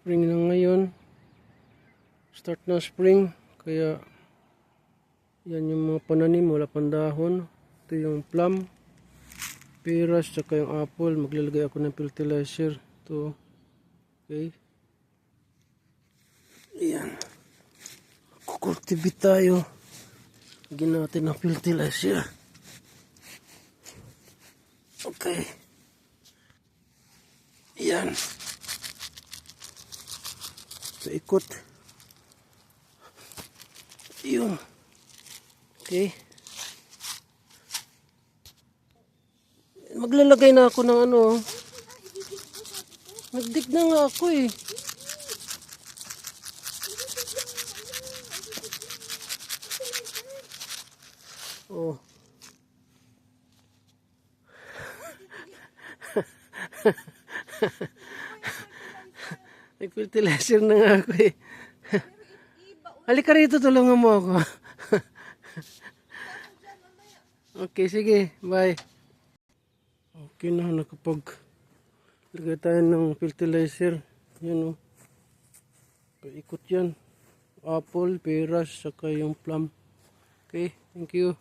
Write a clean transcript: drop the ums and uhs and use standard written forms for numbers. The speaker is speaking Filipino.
Spring na ngayon. Start na spring. Kaya yan yung mga pananim. Wala pang dahon. Ito yung plum, peras, tsaka yung apple. Maglalagay ako ng fertilizer. Ito. Okay. Ayan. Kukultivate tayo. Lagyan natin ng fertilizer. Okay. Ayan. So, ikot. Yun. Okay. Maglalagay na ako ng ano. Nagdig na nga ako eh. Oh. Nag-fertilizer na nga ako eh. Halika rito, tulungan mo ako. Okay, sige. Bye. Okay na, nakapag-lagay tayo ng fertilizer. Yan o. Paikot yan. Apple, peras, saka yung plum. Okay, thank you.